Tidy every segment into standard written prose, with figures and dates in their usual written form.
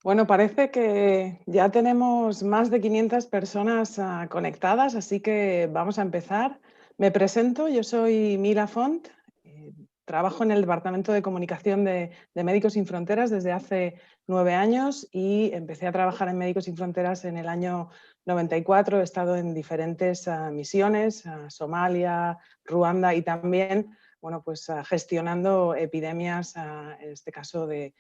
Bueno, parece que ya tenemos más de 500 personas conectadas, así que vamos a empezar. Me presento, yo soy Mila Font, trabajo en el Departamento de Comunicación de Médicos Sin Fronteras desde hace 9 años y empecé a trabajar en Médicos Sin Fronteras en el año 94. He estado en diferentes misiones, Somalia, Ruanda y también bueno, pues, gestionando epidemias, en este caso de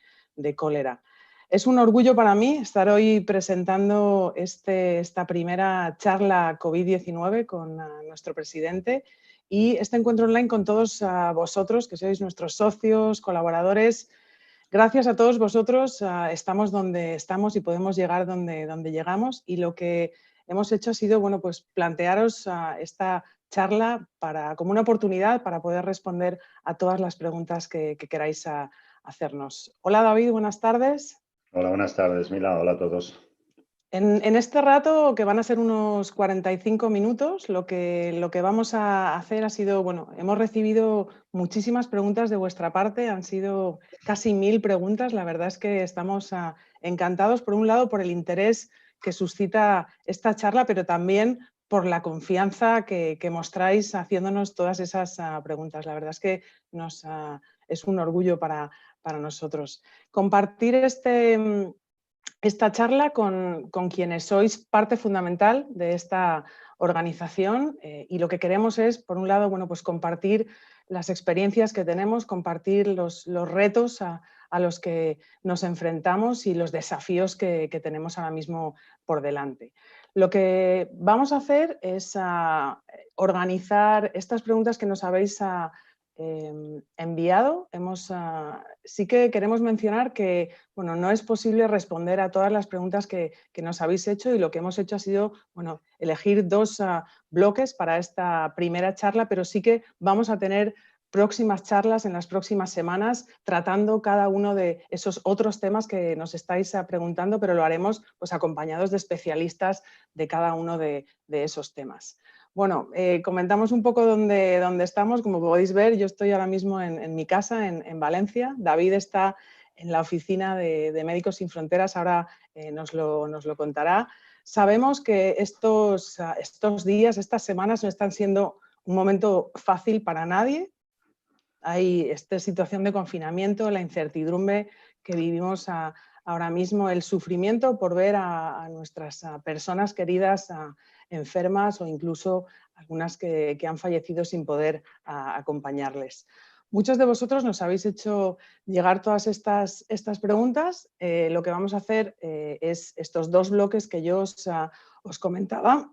cólera. Es un orgullo para mí estar hoy presentando esta primera charla COVID-19 con nuestro presidente y este encuentro online con todos vosotros, que sois nuestros socios, colaboradores. Gracias a todos vosotros estamos donde estamos y podemos llegar donde llegamos, y lo que hemos hecho ha sido bueno, pues plantearos esta charla como una oportunidad para poder responder a todas las preguntas que queráis hacernos. Hola David, buenas tardes. Hola, buenas tardes, Mila. Hola a todos. En este rato, que van a ser unos 45 minutos, lo que vamos a hacer ha sido, bueno, hemos recibido muchísimas preguntas de vuestra parte, han sido casi 1000 preguntas. La verdad es que estamos encantados, por un lado, por el interés que suscita esta charla, pero también por la confianza que mostráis haciéndonos todas esas preguntas. La verdad es que es un orgullo para nosotros. Compartir esta charla con quienes sois parte fundamental de esta organización, y lo que queremos es, por un lado, bueno, pues compartir las experiencias que tenemos, compartir los retos a los que nos enfrentamos y los desafíos que tenemos ahora mismo por delante. Lo que vamos a hacer es organizar estas preguntas que nos habéis enviado. Sí que queremos mencionar que bueno, no es posible responder a todas las preguntas que nos habéis hecho, y lo que hemos hecho ha sido bueno, elegir dos bloques para esta primera charla, pero sí que vamos a tener próximas charlas en las próximas semanas tratando cada uno de esos otros temas que nos estáis preguntando, pero lo haremos pues, acompañados de especialistas de cada uno de esos temas. Bueno, comentamos un poco dónde estamos. Como podéis ver, yo estoy ahora mismo en mi casa, en Valencia. David está en la oficina de Médicos Sin Fronteras, ahora nos lo contará. Sabemos que estos días, estas semanas no están siendo un momento fácil para nadie. Hay esta situación de confinamiento, la incertidumbre que vivimos ahora mismo, el sufrimiento por ver a nuestras personas queridas enfermas, o incluso algunas que han fallecido sin poder acompañarles. Muchos de vosotros nos habéis hecho llegar todas estas preguntas. Lo que vamos a hacer es estos dos bloques que yo os comentaba,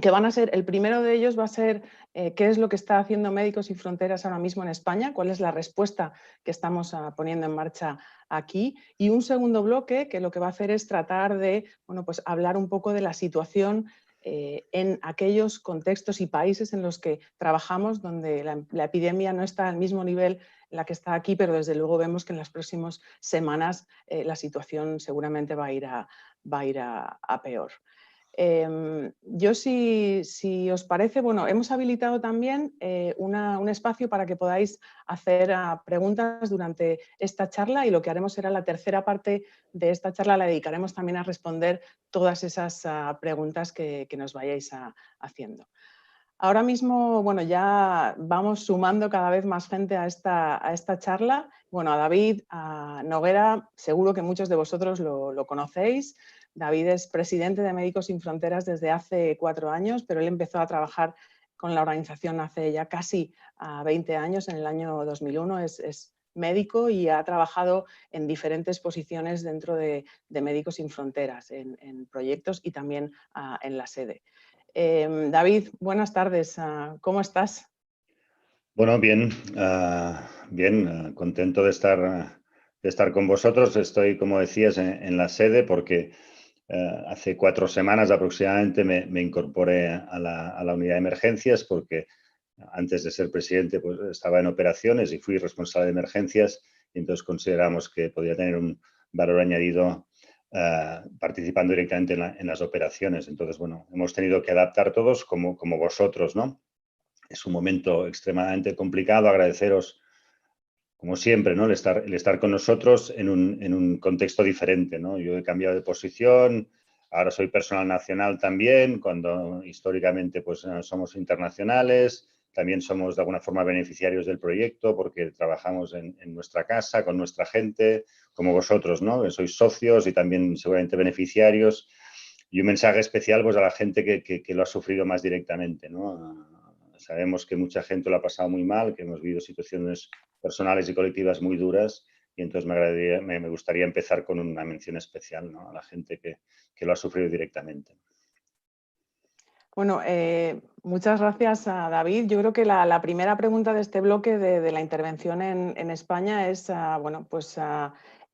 que van a ser, el primero de ellos va a ser qué es lo que está haciendo Médicos Sin Fronteras ahora mismo en España, cuál es la respuesta que estamos poniendo en marcha aquí, y un segundo bloque que lo que va a hacer es tratar de bueno, pues hablar un poco de la situación en aquellos contextos y países en los que trabajamos, donde la epidemia no está al mismo nivel en la que está aquí, pero desde luego vemos que en las próximas semanas la situación seguramente va a ir a peor. Yo, si os parece, bueno, hemos habilitado también un espacio para que podáis hacer preguntas durante esta charla, y lo que haremos será la tercera parte de esta charla, la dedicaremos también a responder todas esas preguntas que nos vayáis haciendo. Ahora mismo, bueno, ya vamos sumando cada vez más gente a esta charla. Bueno, a David Noguera, seguro que muchos de vosotros lo conocéis. David es presidente de Médicos Sin Fronteras desde hace 4 años, pero él empezó a trabajar con la organización hace ya casi 20 años, en el año 2001. Es médico y ha trabajado en diferentes posiciones dentro de Médicos Sin Fronteras, en proyectos y también en la sede. David, buenas tardes. ¿Cómo estás? Bueno, bien, bien, contento de estar con vosotros. Estoy, como decías, en la sede porque hace 4 semanas aproximadamente me incorporé a la unidad de emergencias, porque antes de ser presidente pues, estaba en operaciones y fui responsable de emergencias, y entonces consideramos que podía tener un valor añadido participando directamente en las operaciones. Entonces, bueno, hemos tenido que adaptar todos como vosotros, ¿no? Es un momento extremadamente complicado. Agradeceros como siempre, ¿no? El estar con nosotros en un contexto diferente, ¿no? Yo he cambiado de posición, ahora soy personal nacional también, cuando históricamente pues, somos internacionales. También somos de alguna forma beneficiarios del proyecto porque trabajamos en nuestra casa, con nuestra gente, como vosotros, ¿no? Que sois socios y también seguramente beneficiarios. Y un mensaje especial pues, a la gente que lo ha sufrido más directamente, ¿no? Sabemos que mucha gente lo ha pasado muy mal, que hemos vivido situaciones personales y colectivas muy duras y entonces me gustaría empezar con una mención especial, ¿no? A la gente que lo ha sufrido directamente. Bueno, muchas gracias a David. Yo creo que la primera pregunta de este bloque de la intervención en España es, bueno, pues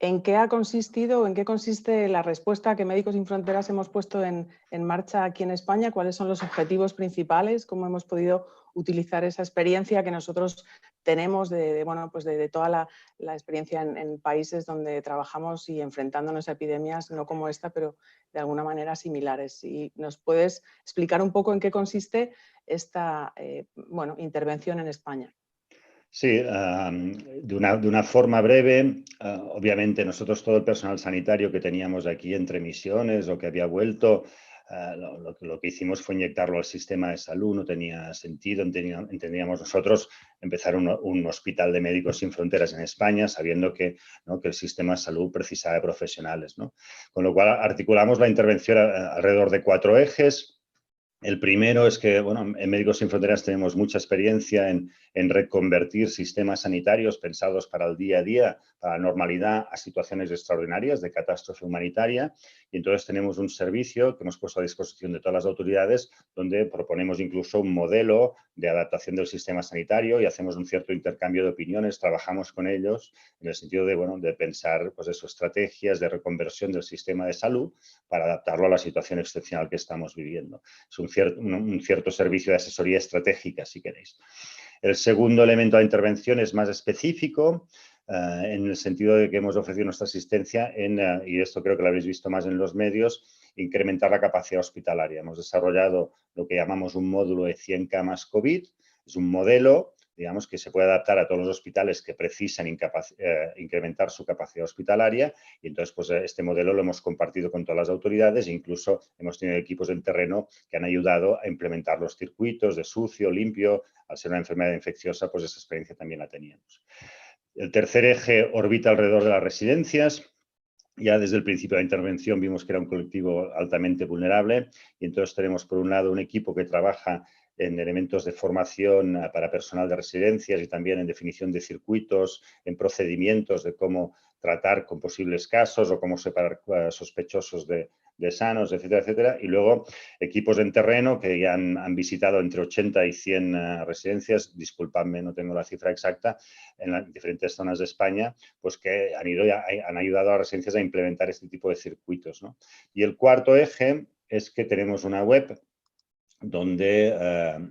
¿en qué ha consistido o en qué consiste la respuesta que Médicos Sin Fronteras hemos puesto en marcha aquí en España? ¿Cuáles son los objetivos principales? ¿Cómo hemos podido utilizar esa experiencia que nosotros tenemos bueno, pues de toda la experiencia en países donde trabajamos y enfrentándonos a epidemias, no como esta, pero de alguna manera similares? ¿Y nos puedes explicar un poco en qué consiste esta bueno, intervención en España? Sí, de una forma breve, obviamente nosotros todo el personal sanitario que teníamos aquí entre misiones o que había vuelto, lo que hicimos fue inyectarlo al sistema de salud, no tenía sentido, entendíamos nosotros empezar un hospital de Médicos Sin Fronteras en España sabiendo que, ¿no? que el sistema de salud precisaba de profesionales, ¿no? Con lo cual articulamos la intervención alrededor de 4 ejes. El primero es que, bueno, en Médicos Sin Fronteras tenemos mucha experiencia en reconvertir sistemas sanitarios pensados para el día a día, para la normalidad, a situaciones extraordinarias de catástrofe humanitaria. Y entonces tenemos un servicio que hemos puesto a disposición de todas las autoridades donde proponemos incluso un modelo de adaptación del sistema sanitario y hacemos un cierto intercambio de opiniones, trabajamos con ellos en el sentido de, bueno, de pensar pues eso, estrategias de reconversión del sistema de salud para adaptarlo a la situación excepcional que estamos viviendo. Es un cierto servicio de asesoría estratégica, si queréis. El segundo elemento de intervención es más específico, en el sentido de que hemos ofrecido nuestra asistencia y esto creo que lo habéis visto más en los medios, incrementar la capacidad hospitalaria. Hemos desarrollado lo que llamamos un módulo de 100 camas COVID. Es un modelo, digamos, que se puede adaptar a todos los hospitales que precisan incrementar su capacidad hospitalaria y entonces pues este modelo lo hemos compartido con todas las autoridades e incluso hemos tenido equipos en terreno que han ayudado a implementar los circuitos de sucio, limpio. Al ser una enfermedad infecciosa, pues esa experiencia también la teníamos. El tercer eje orbita alrededor de las residencias. Ya desde el principio de la intervención vimos que era un colectivo altamente vulnerable y entonces tenemos por un lado un equipo que trabaja en elementos de formación para personal de residencias y también en definición de circuitos, en procedimientos de cómo tratar con posibles casos o cómo separar sospechosos de sanos, etcétera, etcétera. Y luego equipos en terreno que ya han visitado entre 80 y 100 residencias, disculpadme, no tengo la cifra exacta, en las diferentes zonas de España, pues que han ayudado a las residencias a implementar este tipo de circuitos, ¿no? Y el cuarto eje es que tenemos una web donde,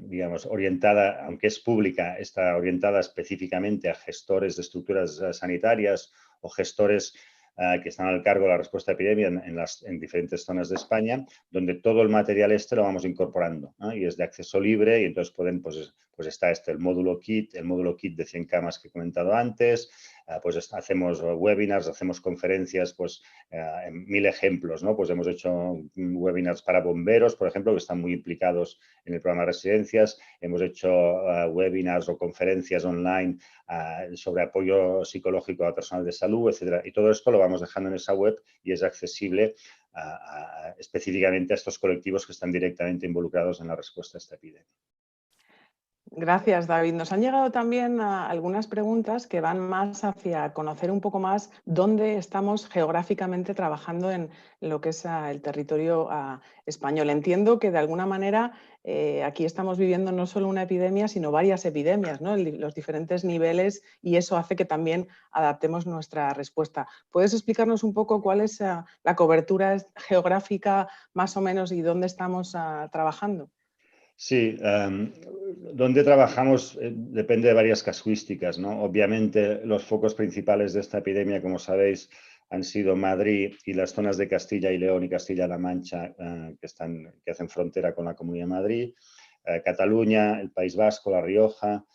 digamos, orientada, aunque es pública, está orientada específicamente a gestores de estructuras sanitarias o gestores que están al cargo de la respuesta a epidemia en diferentes zonas de España, donde todo el material lo vamos incorporando, ¿no? Y es de acceso libre y entonces pues está el módulo kit de 100 camas que he comentado antes, pues hacemos webinars, hacemos conferencias, pues en 1000 ejemplos, ¿no? Pues hemos hecho webinars para bomberos, por ejemplo, que están muy implicados en el programa de residencias. Hemos hecho webinars o conferencias online sobre apoyo psicológico a personal de salud, etcétera. Y todo esto lo vamos dejando en esa web y es accesible específicamente a estos colectivos que están directamente involucrados en la respuesta a esta epidemia. Gracias, David. Nos han llegado también algunas preguntas que van más hacia conocer un poco más dónde estamos geográficamente trabajando en lo que es el territorio español. Entiendo que de alguna manera aquí estamos viviendo no solo una epidemia, sino varias epidemias, ¿no? Los diferentes niveles y eso hace que también adaptemos nuestra respuesta. ¿Puedes explicarnos un poco cuál es la cobertura geográfica más o menos y dónde estamos trabajando? Sí, donde trabajamos depende de varias casuísticas, ¿no? Obviamente los focos principales de esta epidemia, como sabéis, han sido Madrid y las zonas de Castilla y León y Castilla-La Mancha que hacen frontera con la Comunidad de Madrid, Cataluña, el País Vasco, La Rioja,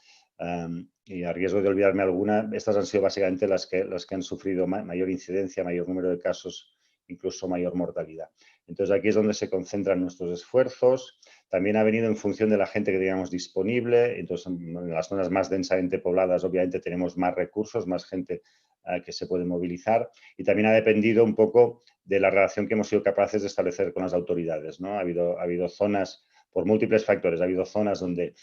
y a riesgo de olvidarme alguna, estas han sido básicamente las que han sufrido mayor incidencia, mayor número de casos, incluso mayor mortalidad. Entonces, aquí es donde se concentran nuestros esfuerzos. También ha venido en función de la gente que teníamos disponible. Entonces, en las zonas más densamente pobladas, obviamente, tenemos más recursos, más gente que se puede movilizar. Y también ha dependido un poco de la relación que hemos sido capaces de establecer con las autoridades, ¿no? Ha habido zonas, por múltiples factores, ha habido zonas donde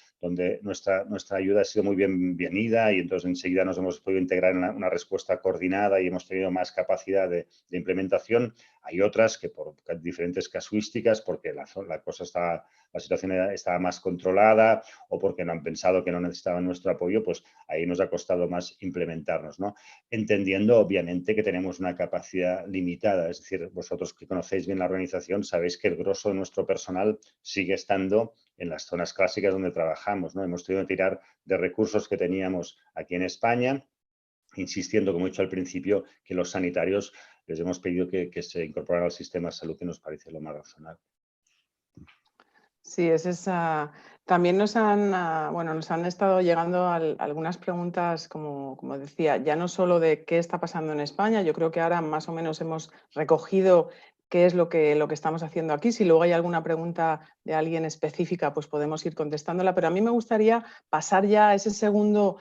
nuestra ayuda ha sido muy bienvenida y entonces enseguida nos hemos podido integrar en una respuesta coordinada y hemos tenido más capacidad de implementación. Hay otras que por diferentes casuísticas, porque la situación estaba más controlada o porque no han pensado que no necesitaban nuestro apoyo, pues ahí nos ha costado más implementarnos, ¿no? Entendiendo, obviamente, que tenemos una capacidad limitada. Es decir, vosotros que conocéis bien la organización sabéis que el grosso de nuestro personal sigue estando en las zonas clásicas donde trabajamos, ¿no? Hemos tenido que tirar de recursos que teníamos aquí en España, insistiendo, como he dicho al principio, que los sanitarios les hemos pedido que se incorporaran al sistema de salud, que nos parece lo más razonable. Sí, es esa. También nos han estado llegando algunas preguntas, como decía, ya no solo de qué está pasando en España, yo creo que ahora más o menos hemos recogido qué es lo que estamos haciendo aquí. Si luego hay alguna pregunta de alguien específica, pues podemos ir contestándola, pero a mí me gustaría pasar ya a ese segundo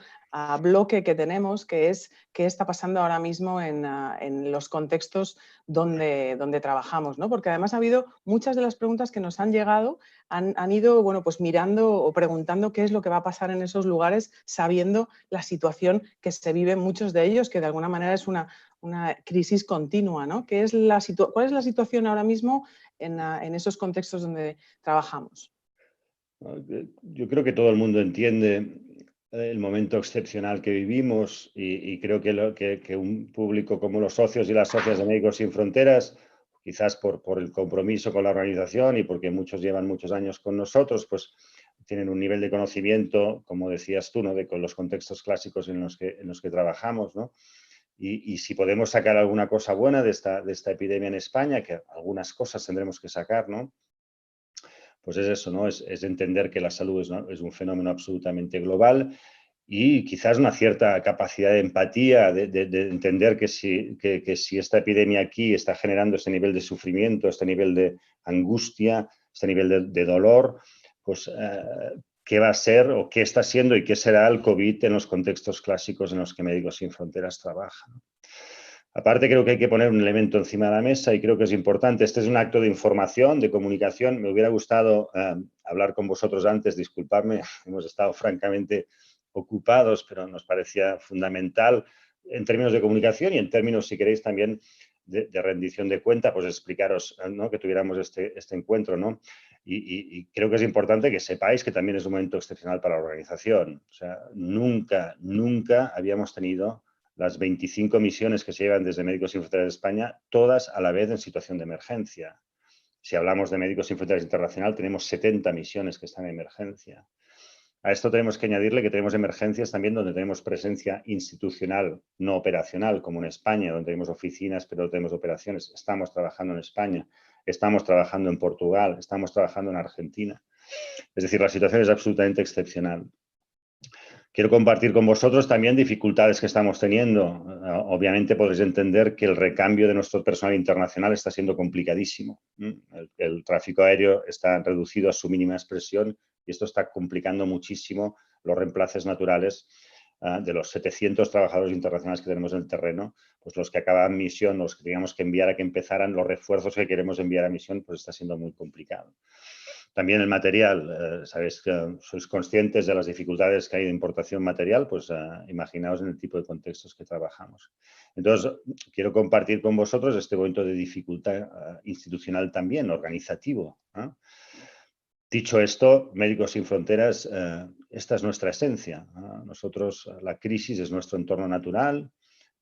bloque que tenemos, que es qué está pasando ahora mismo en los contextos donde trabajamos, ¿no? Porque además ha habido muchas de las preguntas que nos han llegado han ido, bueno, pues mirando o preguntando qué es lo que va a pasar en esos lugares, sabiendo la situación que se vive en muchos de ellos, que de alguna manera es una crisis continua, ¿no? ¿Cuál es la situación ahora mismo en esos contextos donde trabajamos? Yo creo que todo el mundo entiende el momento excepcional que vivimos y creo que un público como los socios y las socias de Médicos Sin Fronteras, quizás por el compromiso con la organización y porque muchos llevan muchos años con nosotros, pues tienen un nivel de conocimiento, como decías tú, ¿no? Con los contextos clásicos en los que trabajamos, ¿no? Y si podemos sacar alguna cosa buena de esta epidemia en España, que algunas cosas tendremos que sacar, ¿no? Pues es eso, ¿no? Es entender que la salud es un fenómeno absolutamente global y quizás una cierta capacidad de empatía, de entender que si esta epidemia aquí está generando este nivel de sufrimiento, este nivel de angustia, este nivel de dolor, pues qué va a ser o qué está siendo y qué será el COVID en los contextos clásicos en los que Médicos Sin Fronteras trabaja, ¿no? Aparte, creo que hay que poner un elemento encima de la mesa y creo que es importante. Este es un acto de información, de comunicación. Me hubiera gustado hablar con vosotros antes, disculpadme, hemos estado francamente ocupados, pero nos parecía fundamental en términos de comunicación y en términos, si queréis, también de rendición de cuenta, pues explicaros, ¿no? Que tuviéramos este encuentro, ¿no? Y creo que es importante que sepáis que también es un momento excepcional para la organización. O sea, nunca habíamos tenido las 25 misiones que se llevan desde Médicos Sin Fronteras de España, todas a la vez en situación de emergencia. Si hablamos de Médicos Sin Fronteras Internacional, tenemos 70 misiones que están en emergencia. A esto tenemos que añadirle que tenemos emergencias también donde tenemos presencia institucional, no operacional, como en España, donde tenemos oficinas, pero no tenemos operaciones. Estamos trabajando en España, estamos trabajando en Portugal, estamos trabajando en Argentina. Es decir, la situación es absolutamente excepcional. Quiero compartir con vosotros también dificultades que estamos teniendo. Obviamente podréis entender que el recambio de nuestro personal internacional está siendo complicadísimo. El tráfico aéreo está reducido a su mínima expresión y esto está complicando muchísimo los reemplazos naturales de los 700 trabajadores internacionales que tenemos en el terreno. Pues los que acaban misión, los que teníamos que enviar a que empezaran, los refuerzos que queremos enviar a misión, pues está siendo muy complicado. También el material, sabéis que sois conscientes de las dificultades que hay de importación material, pues imaginaos en el tipo de contextos que trabajamos. Entonces, quiero compartir con vosotros este momento de dificultad institucional también, organizativo, ¿eh? Dicho esto, Médicos Sin Fronteras, esta es nuestra esencia. Nosotros, la crisis es nuestro entorno natural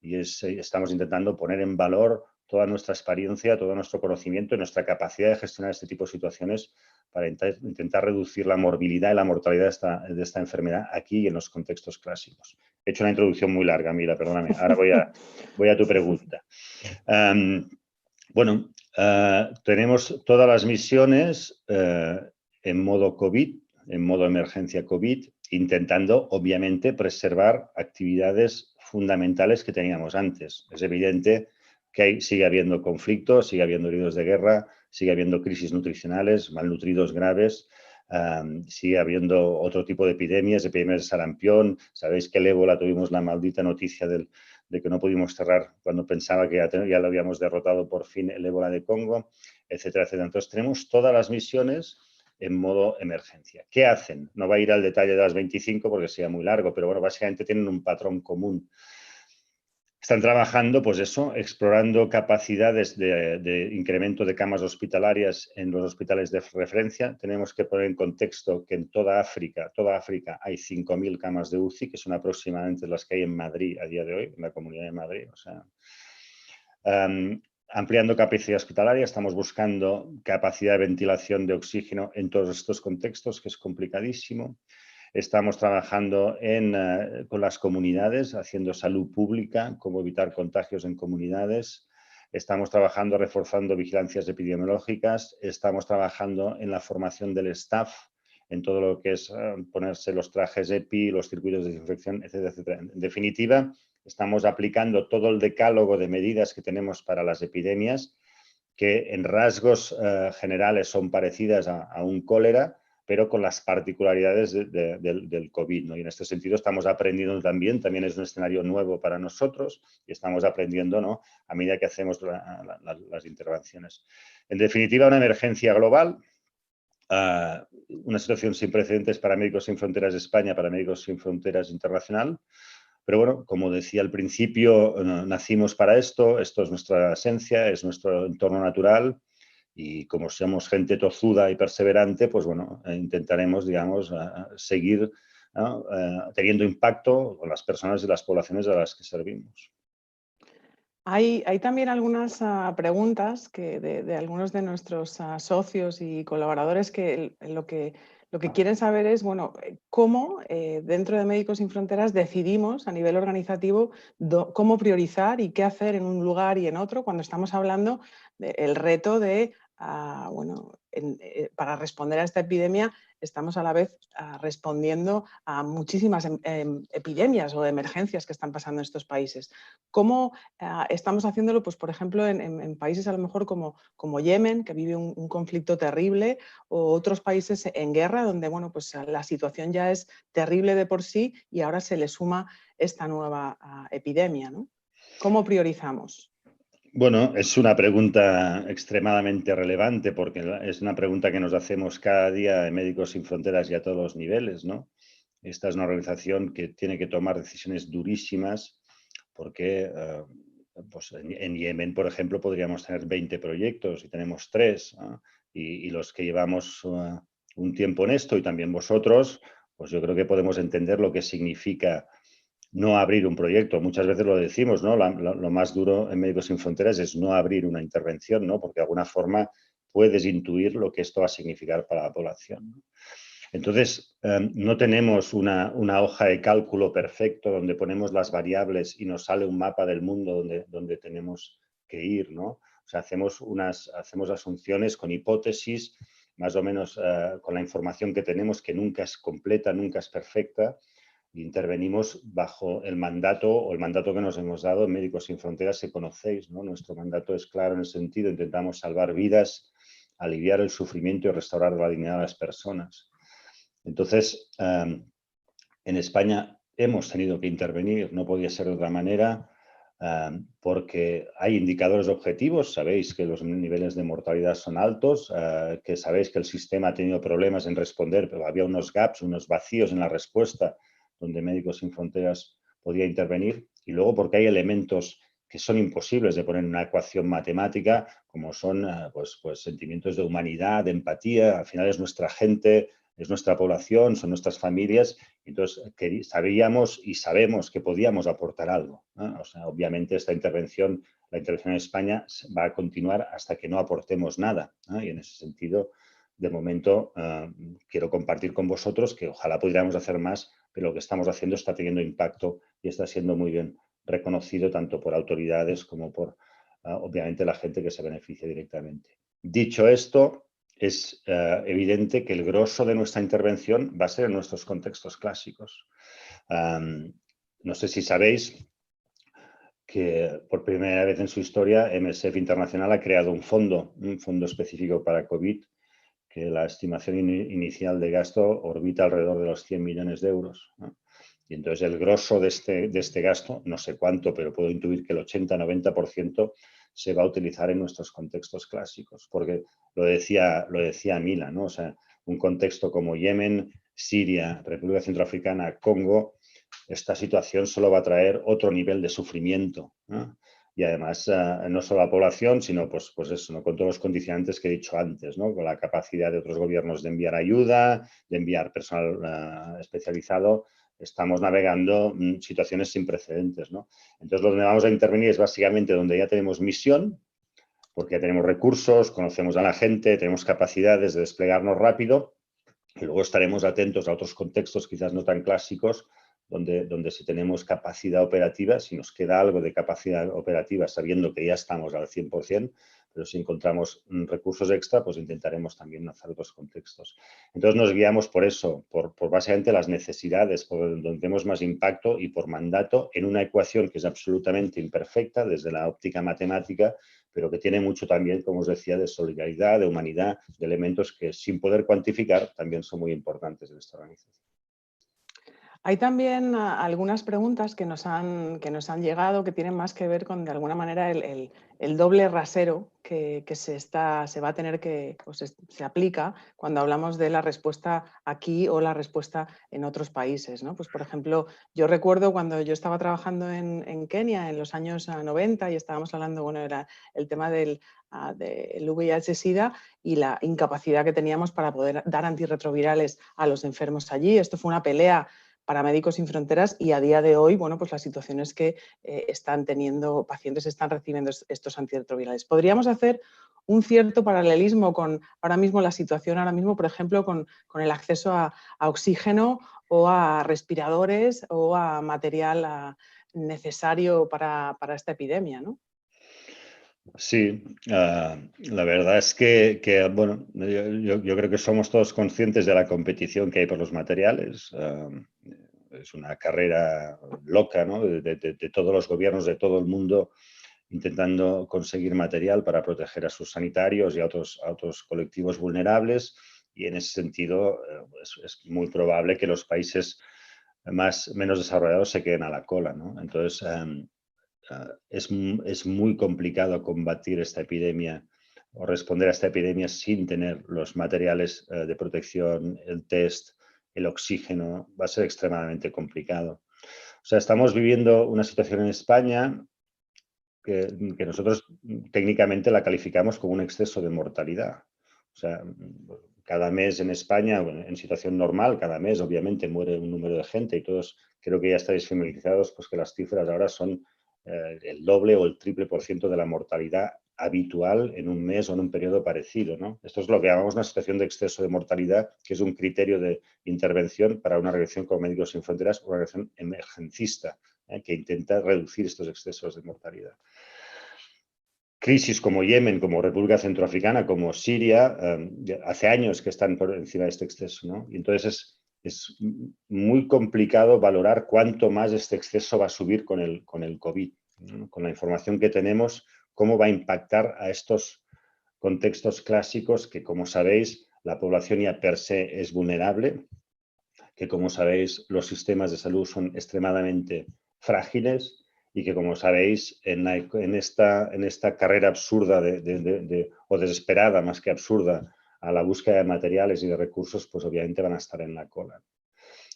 y estamos intentando poner en valor toda nuestra experiencia, todo nuestro conocimiento y nuestra capacidad de gestionar este tipo de situaciones para intentar reducir la morbilidad y la mortalidad de esta enfermedad aquí y en los contextos clásicos. He hecho una introducción muy larga, Mira, perdóname. Ahora voy a tu pregunta. Bueno, tenemos todas las misiones en modo COVID en modo emergencia COVID, intentando, obviamente, preservar actividades fundamentales que teníamos antes. Es evidente que sigue habiendo conflictos, sigue habiendo heridos de guerra, sigue habiendo crisis nutricionales, malnutridos graves, sigue habiendo otro tipo de epidemias de sarampión. Sabéis que el ébola tuvimos la maldita noticia de que no pudimos cerrar cuando pensaba que ya lo habíamos derrotado por fin el ébola de Congo, etcétera, etcétera. Entonces tenemos todas las misiones en modo emergencia. ¿Qué hacen? No va a ir al detalle de las 25 porque sería muy largo, pero bueno, básicamente tienen un patrón común. Están trabajando, pues eso, explorando capacidades de incremento de camas hospitalarias en los hospitales de referencia. Tenemos que poner en contexto que en toda África hay 5.000 camas de UCI, que son aproximadamente las que hay en Madrid a día de hoy, en la Comunidad de Madrid. O sea, ampliando capacidad hospitalaria, estamos buscando capacidad de ventilación de oxígeno en todos estos contextos, que es complicadísimo. Estamos trabajando con las comunidades, haciendo salud pública, cómo evitar contagios en comunidades. Estamos trabajando, reforzando vigilancias epidemiológicas. Estamos trabajando en la formación del staff, en todo lo que es ponerse los trajes EPI, los circuitos de desinfección, etcétera, etcétera. En definitiva, estamos aplicando todo el decálogo de medidas que tenemos para las epidemias, que en rasgos generales son parecidas a un cólera, pero con las particularidades del COVID, ¿no? Y en este sentido estamos aprendiendo también es un escenario nuevo para nosotros y estamos aprendiendo, ¿no?, a medida que hacemos las intervenciones. En definitiva, una emergencia global, una situación sin precedentes para Médicos Sin Fronteras de España, para Médicos Sin Fronteras Internacional. Pero bueno, como decía al principio, nacimos para esto es nuestra esencia, es nuestro entorno natural. Y como somos gente tozuda y perseverante, pues bueno, intentaremos, digamos, seguir teniendo impacto con las personas y las poblaciones a las que servimos. Hay también algunas preguntas de algunos de nuestros socios y colaboradores que lo que quieren saber es, bueno, cómo dentro de Médicos Sin Fronteras decidimos a nivel organizativo cómo priorizar y qué hacer en un lugar y en otro cuando estamos hablando del reto de, para responder a esta epidemia estamos a la vez respondiendo a muchísimas epidemias o emergencias que están pasando en estos países. ¿Cómo estamos haciéndolo, pues, por ejemplo, en países a lo mejor como Yemen, que vive un conflicto terrible, o otros países en guerra, donde bueno, pues, la situación ya es terrible de por sí y ahora se le suma esta nueva epidemia, ¿no? ¿Cómo priorizamos? Bueno, es una pregunta extremadamente relevante porque es una pregunta que nos hacemos cada día en Médicos Sin Fronteras y a todos los niveles, ¿no? Esta es una organización que tiene que tomar decisiones durísimas porque pues en Yemen, por ejemplo, podríamos tener 20 proyectos y tenemos 3, ¿no? Y los que llevamos un tiempo en esto y también vosotros, pues yo creo que podemos entender lo que significa no abrir un proyecto. Muchas veces lo decimos, ¿no? Lo más duro en Médicos Sin Fronteras es no abrir una intervención, ¿no? Porque de alguna forma puedes intuir lo que esto va a significar para la población, ¿no? Entonces, no tenemos una hoja de cálculo perfecto donde ponemos las variables y nos sale un mapa del mundo donde tenemos que ir, ¿no? O sea, hacemos asunciones con hipótesis, más o menos con la información que tenemos, que nunca es completa, nunca es perfecta. Intervenimos bajo el mandato que nos hemos dado en Médicos Sin Fronteras, que conocéis, ¿no? Nuestro mandato es claro en el sentido, intentamos salvar vidas, aliviar el sufrimiento y restaurar la dignidad de las personas. Entonces, en España hemos tenido que intervenir, no podía ser de otra manera, porque hay indicadores objetivos, sabéis que los niveles de mortalidad son altos, que sabéis que el sistema ha tenido problemas en responder, pero había unos gaps, unos vacíos en la respuesta donde Médicos Sin Fronteras podía intervenir, y luego porque hay elementos que son imposibles de poner en una ecuación matemática, como son pues sentimientos de humanidad, de empatía. Al final es nuestra gente, es nuestra población, son nuestras familias. Entonces, sabíamos y sabemos que podíamos aportar algo, ¿no? O sea, obviamente la intervención en España va a continuar hasta que no aportemos nada, ¿no? Y en ese sentido, de momento, quiero compartir con vosotros que ojalá pudiéramos hacer más, pero lo que estamos haciendo está teniendo impacto y está siendo muy bien reconocido tanto por autoridades como por, obviamente, la gente que se beneficia directamente. Dicho esto, es evidente que el grosso de nuestra intervención va a ser en nuestros contextos clásicos. No sé si sabéis que por primera vez en su historia MSF Internacional ha creado un fondo específico para COVID, que la estimación inicial de gasto orbita alrededor de los 100 millones de euros, ¿no? Y entonces el grosso de este gasto, no sé cuánto, pero puedo intuir que el 80-90% se va a utilizar en nuestros contextos clásicos, porque lo decía Mila, ¿no? O sea, un contexto como Yemen, Siria, República Centroafricana, Congo, esta situación solo va a traer otro nivel de sufrimiento, ¿no? Y además, no solo a la población, sino pues eso, ¿no? Con todos los condicionantes que he dicho antes, ¿no? Con la capacidad de otros gobiernos de enviar ayuda, de enviar personal especializado, estamos navegando situaciones sin precedentes, ¿no? Entonces, donde vamos a intervenir es básicamente donde ya tenemos misión, porque ya tenemos recursos, conocemos a la gente, tenemos capacidades de desplegarnos rápido, y luego estaremos atentos a otros contextos quizás no tan clásicos, donde si tenemos capacidad operativa, si nos queda algo de capacidad operativa, sabiendo que ya estamos al 100%, pero si encontramos recursos extra, pues intentaremos también hacer otros contextos. Entonces nos guiamos por eso, por básicamente las necesidades, por donde tenemos más impacto y por mandato en una ecuación que es absolutamente imperfecta desde la óptica matemática, pero que tiene mucho también, como os decía, de solidaridad, de humanidad, de elementos que sin poder cuantificar también son muy importantes en esta organización. Hay también algunas preguntas que nos han llegado que tienen más que ver con, de alguna manera, el doble rasero que se va a tener que, pues, se aplica cuando hablamos de la respuesta aquí o la respuesta en otros países, ¿no? Pues, por ejemplo, yo recuerdo cuando yo estaba trabajando en Kenia en los años 90 y estábamos hablando, bueno, era el tema del VIH-Sida y la incapacidad que teníamos para poder dar antirretrovirales a los enfermos allí. Esto fue una pelea para Médicos Sin Fronteras y a día de hoy, bueno, pues la situación es que pacientes están recibiendo estos antirretrovirales. ¿Podríamos hacer un cierto paralelismo con ahora mismo la situación, por ejemplo, con el acceso a oxígeno o a respiradores o a material necesario para esta epidemia, ¿no? Sí, la verdad es que bueno, yo creo que somos todos conscientes de la competición que hay por los materiales. Es una carrera loca, ¿no? De todos los gobiernos de todo el mundo intentando conseguir material para proteger a sus sanitarios y a otros colectivos vulnerables. Y en ese sentido, es muy probable que los países menos desarrollados se queden a la cola, ¿no? Entonces, es muy complicado combatir esta epidemia o responder a esta epidemia sin tener los materiales de protección, el test, el oxígeno. Va a ser extremadamente complicado. O sea, estamos viviendo una situación en España que nosotros técnicamente la calificamos como un exceso de mortalidad. O sea, cada mes en España, bueno, en situación normal, cada mes obviamente muere un número de gente y todos creo que ya estáis familiarizados, pues que las cifras ahora son el doble o el triple por ciento de la mortalidad habitual en un mes o en un periodo parecido, ¿no? Esto es lo que llamamos una situación de exceso de mortalidad, que es un criterio de intervención para una organización como Médicos Sin Fronteras, una organización emergencista, que intenta reducir estos excesos de mortalidad. Crisis como Yemen, como República Centroafricana, como Siria, hace años que están por encima de este exceso, ¿no? Y entonces es muy complicado valorar cuánto más este exceso va a subir con el COVID, ¿no? Con la información que tenemos, cómo va a impactar a estos contextos clásicos que, como sabéis, la población ya per se es vulnerable, que, como sabéis, los sistemas de salud son extremadamente frágiles y que, como sabéis, en esta carrera absurda o desesperada, más que absurda, a la búsqueda de materiales y de recursos, pues obviamente van a estar en la cola.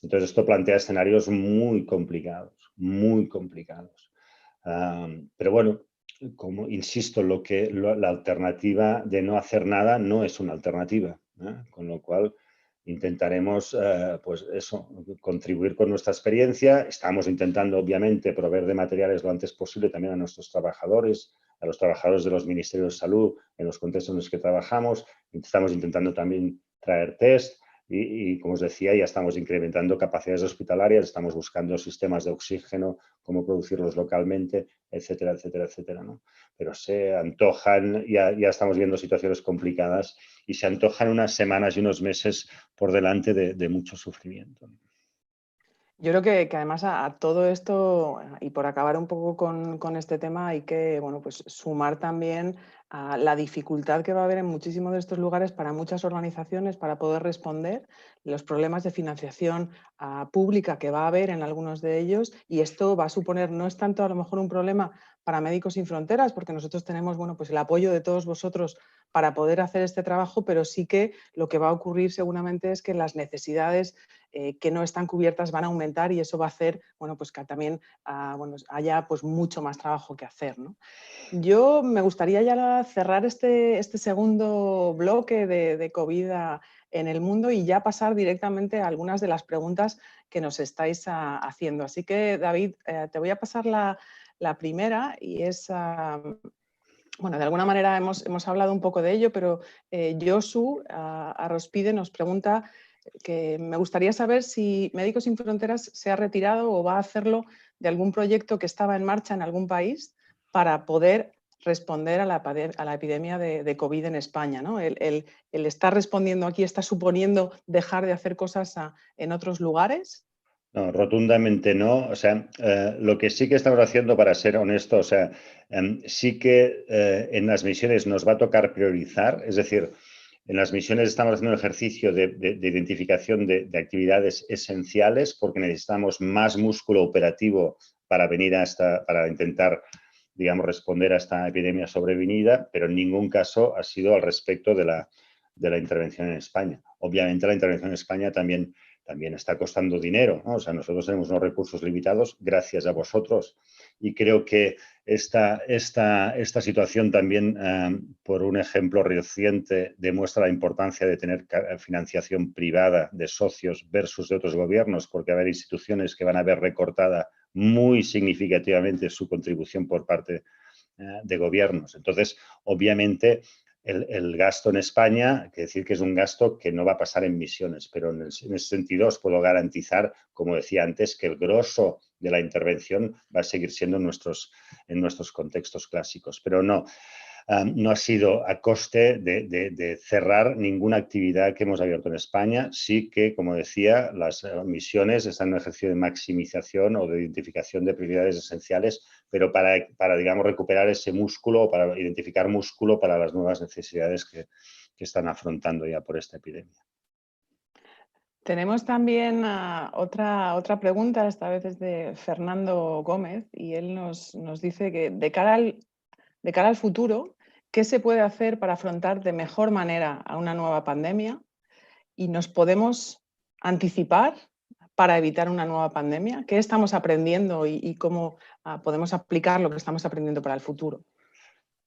Entonces, esto plantea escenarios muy complicados, muy complicados. Pero bueno, como insisto, la alternativa de no hacer nada no es una alternativa, ¿eh? Con lo cual intentaremos, pues eso, contribuir con nuestra experiencia. Estamos intentando, obviamente, proveer de materiales lo antes posible también a nuestros trabajadores, a los trabajadores de los ministerios de salud en los contextos en los que trabajamos. Estamos intentando también traer test y, como os decía, ya estamos incrementando capacidades hospitalarias, estamos buscando sistemas de oxígeno, cómo producirlos localmente, etcétera, etcétera, etcétera, ¿no? Pero se antojan, ya estamos viendo situaciones complicadas y se antojan unas semanas y unos meses por delante de mucho sufrimiento. Yo creo que además a todo esto, y por acabar un poco con este tema, hay que bueno, pues sumar también a la dificultad que va a haber en muchísimos de estos lugares para muchas organizaciones para poder responder, los problemas de financiación pública que va a haber en algunos de ellos, y esto va a suponer, no es tanto a lo mejor un problema para Médicos Sin Fronteras, porque nosotros tenemos bueno, pues el apoyo de todos vosotros para poder hacer este trabajo, pero sí que lo que va a ocurrir seguramente es que las necesidades que no están cubiertas van a aumentar, y eso va a hacer bueno, pues que también bueno, haya pues mucho más trabajo que hacer, ¿no? Yo me gustaría ya cerrar este segundo bloque de COVID en el mundo y ya pasar directamente a algunas de las preguntas que nos estáis haciendo. Así que, David, te voy a pasar la primera, y es, bueno, de alguna manera hemos hablado un poco de ello, pero Josu Arrospide nos pregunta que me gustaría saber si Médicos Sin Fronteras se ha retirado o va a hacerlo de algún proyecto que estaba en marcha en algún país para poder responder a la epidemia de COVID en España, ¿no? El estar respondiendo aquí está suponiendo dejar de hacer cosas en otros lugares. No, rotundamente no. O sea, lo que sí que estamos haciendo, para ser honesto, o sea, sí que en las misiones nos va a tocar priorizar, es decir, en las misiones estamos haciendo un ejercicio de identificación de actividades esenciales porque necesitamos más músculo operativo para venir para intentar, digamos, responder a esta epidemia sobrevenida, pero en ningún caso ha sido al respecto de la intervención en España. Obviamente la intervención en España también está costando dinero, ¿no? O sea, nosotros tenemos unos recursos limitados gracias a vosotros, y creo que esta situación también, por un ejemplo reciente, demuestra la importancia de tener financiación privada de socios versus de otros gobiernos, porque va a haber instituciones que van a ver recortada muy significativamente su contribución por parte de gobiernos. Entonces, obviamente, el gasto en España, que decir que es un gasto que no va a pasar en misiones, pero en ese sentido os puedo garantizar, como decía antes, que el grosso de la intervención va a seguir siendo en nuestros contextos clásicos. Pero no ha sido a coste de cerrar ninguna actividad que hemos abierto en España. Sí que, como decía, las misiones están en un ejercicio de maximización o de identificación de prioridades esenciales, pero para digamos, recuperar ese músculo, para identificar músculo para las nuevas necesidades que están afrontando ya por esta epidemia. Tenemos también otra pregunta, esta vez es de Fernando Gómez, y él nos dice que de cara al futuro, ¿qué se puede hacer para afrontar de mejor manera a una nueva pandemia? ¿Y nos podemos anticipar para evitar una nueva pandemia? ¿Qué estamos aprendiendo y cómo podemos aplicar lo que estamos aprendiendo para el futuro?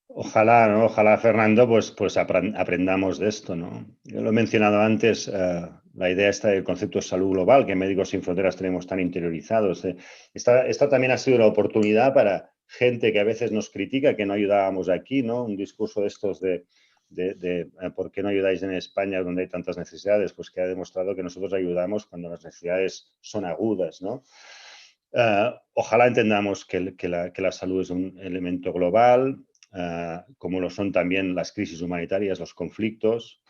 Ojalá, ¿no? Ojalá, Fernando, pues aprendamos de esto, ¿no? Yo lo he mencionado antes, la idea esta del concepto de salud global, que en Médicos Sin Fronteras tenemos tan interiorizados. Esta también ha sido la oportunidad para gente que a veces nos critica que no ayudábamos aquí, ¿no? Un discurso de estos de ¿por qué no ayudáis en España donde hay tantas necesidades? Pues que ha demostrado que nosotros ayudamos cuando las necesidades son agudas, ¿no? Ojalá entendamos que la salud es un elemento global, como lo son también las crisis humanitarias, los conflictos.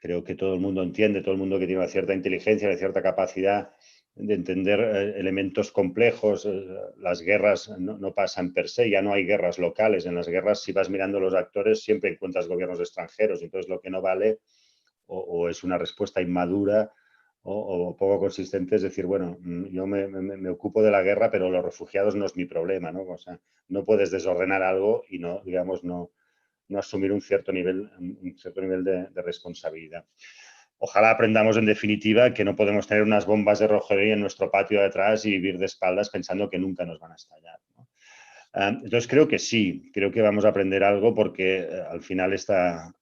Creo que todo el mundo entiende, todo el mundo que tiene una cierta inteligencia, una cierta capacidad de entender elementos complejos. Las guerras no pasan per se, ya no hay guerras locales. En las guerras, si vas mirando los actores, siempre encuentras gobiernos extranjeros. Entonces, lo que no vale o es una respuesta inmadura o poco consistente, es decir, bueno, yo me ocupo de la guerra, pero los refugiados no es mi problema, ¿no? O sea, no puedes desordenar algo y no, digamos, no asumir un cierto nivel de responsabilidad. Ojalá aprendamos, en definitiva, que no podemos tener unas bombas de relojería en nuestro patio de atrás y vivir de espaldas pensando que nunca nos van a estallar, ¿no? Entonces, creo que sí, creo que vamos a aprender algo porque al final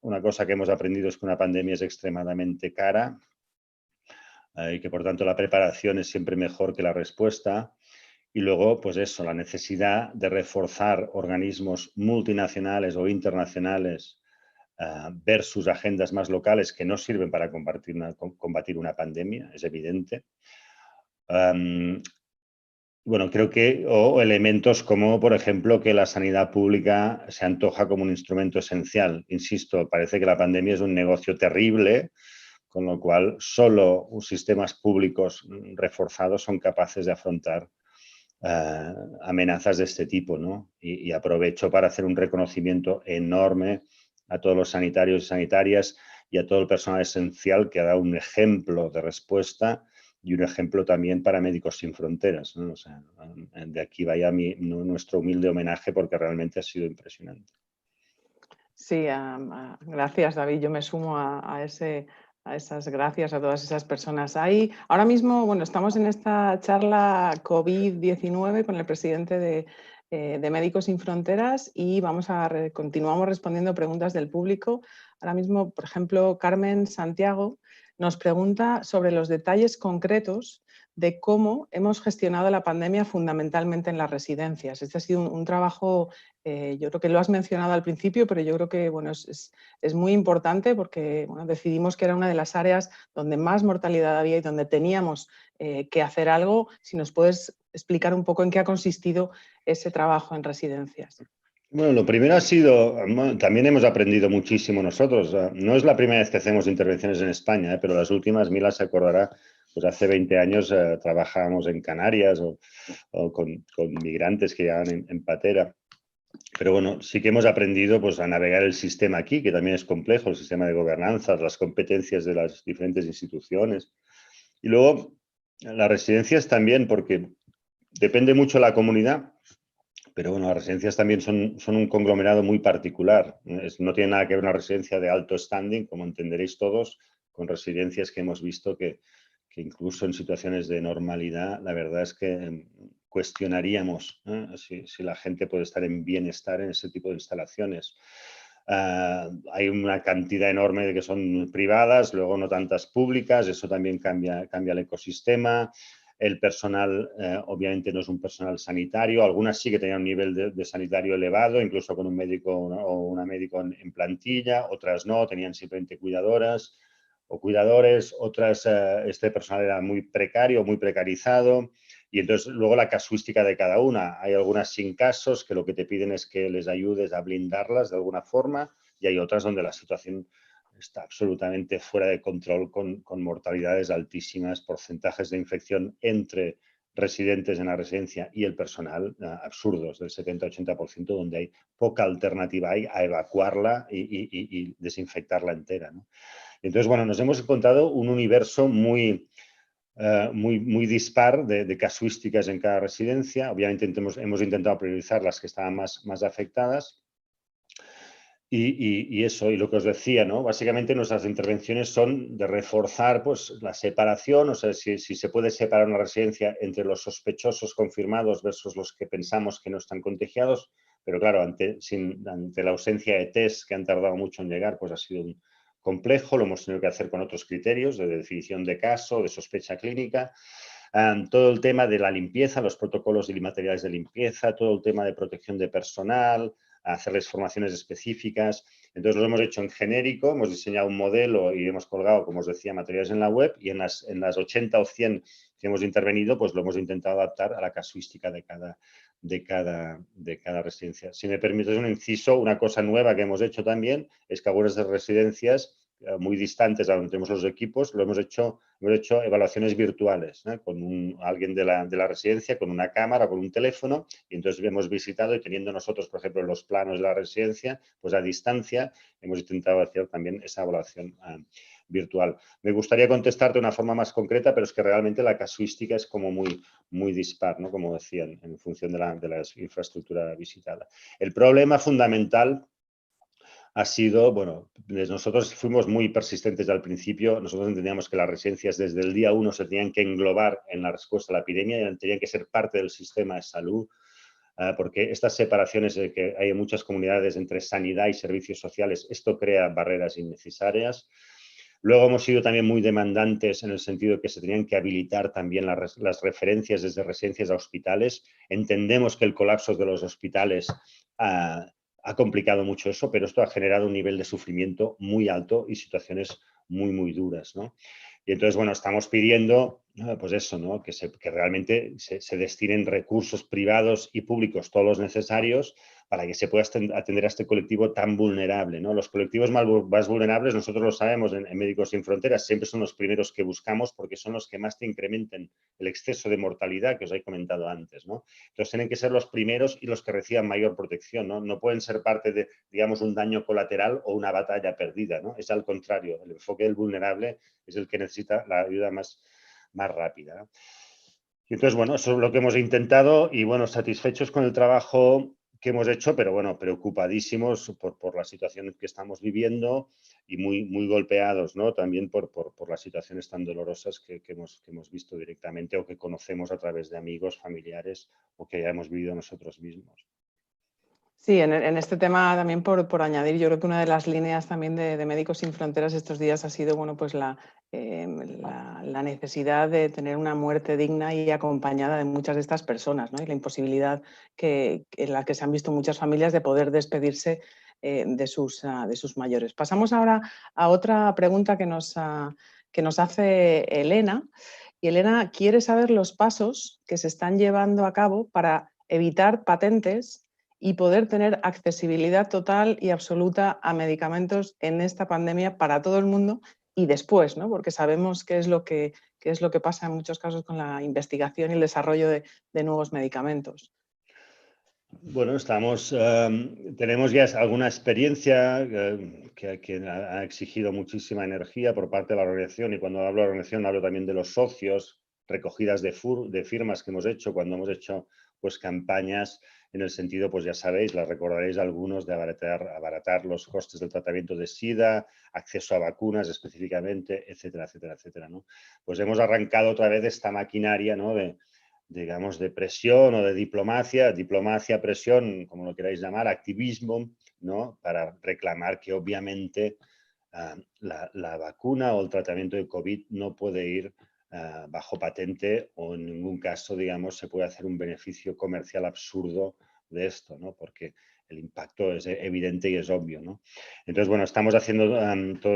una cosa que hemos aprendido es que una pandemia es extremadamente cara, y que por tanto la preparación es siempre mejor que la respuesta. Y luego, pues eso, la necesidad de reforzar organismos multinacionales o internacionales versus agendas más locales que no sirven para combatir una pandemia, es evidente. Bueno, creo que, o elementos como, por ejemplo, que la sanidad pública se antoja como un instrumento esencial. Insisto, parece que la pandemia es un negocio terrible, con lo cual solo sistemas públicos reforzados son capaces de afrontar amenazas de este tipo, ¿no? Y aprovecho para hacer un reconocimiento enorme a todos los sanitarios y sanitarias y a todo el personal esencial que ha dado un ejemplo de respuesta y un ejemplo también para Médicos Sin Fronteras, ¿no? O sea, de aquí vaya nuestro humilde homenaje porque realmente ha sido impresionante. Sí, gracias, David. Yo me sumo a esas gracias a todas esas personas. Ahora mismo, bueno, estamos en esta charla COVID-19 con el presidente de Médicos Sin Fronteras y continuamos respondiendo preguntas del público. Ahora mismo, por ejemplo, Carmen Santiago nos pregunta sobre los detalles concretos de cómo hemos gestionado la pandemia fundamentalmente en las residencias. Este ha sido un trabajo, yo creo que lo has mencionado al principio, pero yo creo que bueno, es muy importante porque bueno, decidimos que era una de las áreas donde más mortalidad había y donde teníamos que hacer algo. Si nos puedes explicar un poco en qué ha consistido ese trabajo en residencias. Bueno, lo primero ha sido, también hemos aprendido muchísimo nosotros. No es la primera vez que hacemos intervenciones en España, pero las últimas, Mila se acordará, pues hace 20 años trabajábamos en Canarias o con migrantes que llegaban en patera. Pero bueno, sí que hemos aprendido pues, a navegar el sistema aquí, que también es complejo, el sistema de gobernanza, las competencias de las diferentes instituciones. Y luego, las residencias también, porque depende mucho de la comunidad. Pero bueno, las residencias también son un conglomerado muy particular. No tiene nada que ver una residencia de alto standing, como entenderéis todos, con residencias que hemos visto que incluso en situaciones de normalidad, la verdad es que cuestionaríamos si la gente puede estar en bienestar en ese tipo de instalaciones. Hay una cantidad enorme de que son privadas, luego no tantas públicas, eso también cambia el ecosistema. El personal, obviamente, no es un personal sanitario. Algunas sí que tenían un nivel de sanitario elevado, incluso con un médico o una médico en plantilla. Otras no, tenían simplemente cuidadoras o cuidadores. Otras, este personal era muy precario, muy precarizado. Y entonces, luego la casuística de cada una. Hay algunas sin casos que lo que te piden es que les ayudes a blindarlas de alguna forma. Y hay otras donde la situación está absolutamente fuera de control con mortalidades altísimas, porcentajes de infección entre residentes en la residencia y el personal absurdos, del 70-80%, donde hay poca alternativa a evacuarla y desinfectarla entera, ¿no? Entonces, bueno, nos hemos encontrado un universo muy dispar de casuísticas en cada residencia. Obviamente hemos intentado priorizar las que estaban más afectadas. Y eso, y lo que os decía, ¿no? Básicamente nuestras intervenciones son de reforzar pues, la separación, o sea, si se puede separar una residencia entre los sospechosos confirmados versus los que pensamos que no están contagiados, pero claro, ante la ausencia de test que han tardado mucho en llegar, pues ha sido complejo, lo hemos tenido que hacer con otros criterios de definición de caso, de sospecha clínica. Todo el tema de la limpieza, los protocolos y materiales de limpieza, todo el tema de protección de personal, hacerles formaciones específicas. Entonces lo hemos hecho en genérico, hemos diseñado un modelo y hemos colgado, como os decía, materiales en la web y en las 80 o 100 que hemos intervenido, pues lo hemos intentado adaptar a la casuística de cada residencia. Si me permites un inciso, una cosa nueva que hemos hecho también es que algunas de residencias muy distantes a donde tenemos los equipos, hemos hecho evaluaciones virtuales, ¿eh? Con alguien de la residencia, con una cámara, con un teléfono, y entonces hemos visitado y teniendo nosotros, por ejemplo, los planos de la residencia, pues a distancia hemos intentado hacer también esa evaluación virtual. Me gustaría contestarte de una forma más concreta, pero es que realmente la casuística es como muy dispar, ¿no? Como decían, en función de la infraestructura visitada. El problema fundamental ha sido, bueno, nosotros fuimos muy persistentes al principio, nosotros entendíamos que las residencias desde el día 1 se tenían que englobar en la respuesta a la epidemia y tenían que ser parte del sistema de salud, porque estas separaciones de que hay en muchas comunidades entre sanidad y servicios sociales, esto crea barreras innecesarias. Luego hemos sido también muy demandantes en el sentido de que se tenían que habilitar también las referencias desde residencias a hospitales. Entendemos que el colapso de los hospitales ha complicado mucho eso, pero esto ha generado un nivel de sufrimiento muy alto y situaciones muy, muy duras, ¿no? Y entonces, bueno, estamos pidiendo, pues eso, ¿no? Que realmente se destinen recursos privados y públicos, todos los necesarios, para que se pueda atender a este colectivo tan vulnerable, ¿no? Los colectivos más vulnerables, nosotros lo sabemos en Médicos Sin Fronteras, siempre son los primeros que buscamos porque son los que más te incrementen el exceso de mortalidad que os he comentado antes, ¿no? Entonces tienen que ser los primeros y los que reciban mayor protección, ¿no? No pueden ser parte de, digamos, un daño colateral o una batalla perdida, ¿no? Es al contrario, el enfoque del vulnerable es el que necesita la ayuda más rápida, ¿no? Y entonces, bueno, eso es lo que hemos intentado y, bueno, satisfechos con el trabajo que hemos hecho, pero, bueno, preocupadísimos por la situación que estamos viviendo y muy, muy golpeados, ¿no? También por las situaciones tan dolorosas que hemos visto directamente o que conocemos a través de amigos, familiares o que ya hemos vivido nosotros mismos. Sí, en este tema también por añadir, yo creo que una de las líneas también de Médicos Sin Fronteras estos días ha sido, bueno, pues la necesidad de tener una muerte digna y acompañada de muchas de estas personas, ¿no? Y la imposibilidad en la que se han visto muchas familias de poder despedirse de sus mayores. Pasamos ahora a otra pregunta que nos hace Elena. Y Elena quiere saber los pasos que se están llevando a cabo para evitar patentes y poder tener accesibilidad total y absoluta a medicamentos en esta pandemia para todo el mundo y después, ¿no? Porque sabemos qué es lo que pasa en muchos casos con la investigación y el desarrollo de nuevos medicamentos. Bueno, tenemos ya alguna experiencia que ha exigido muchísima energía por parte de la organización, y cuando hablo de la organización hablo también de los socios, recogidas de firmas que hemos hecho cuando hemos hecho pues campañas en el sentido, pues ya sabéis, las recordaréis algunos, de abaratar los costes del tratamiento de SIDA, acceso a vacunas específicamente, etcétera, etcétera, etcétera, ¿no? Pues hemos arrancado otra vez esta maquinaria, ¿no? Digamos, de presión o de diplomacia, presión, como lo queráis llamar, activismo, ¿no? Para reclamar que obviamente la vacuna o el tratamiento de COVID no puede ir bajo patente o en ningún caso, digamos, se puede hacer un beneficio comercial absurdo de esto, ¿no? Porque el impacto es evidente y es obvio, ¿no? Entonces, bueno, estamos haciendo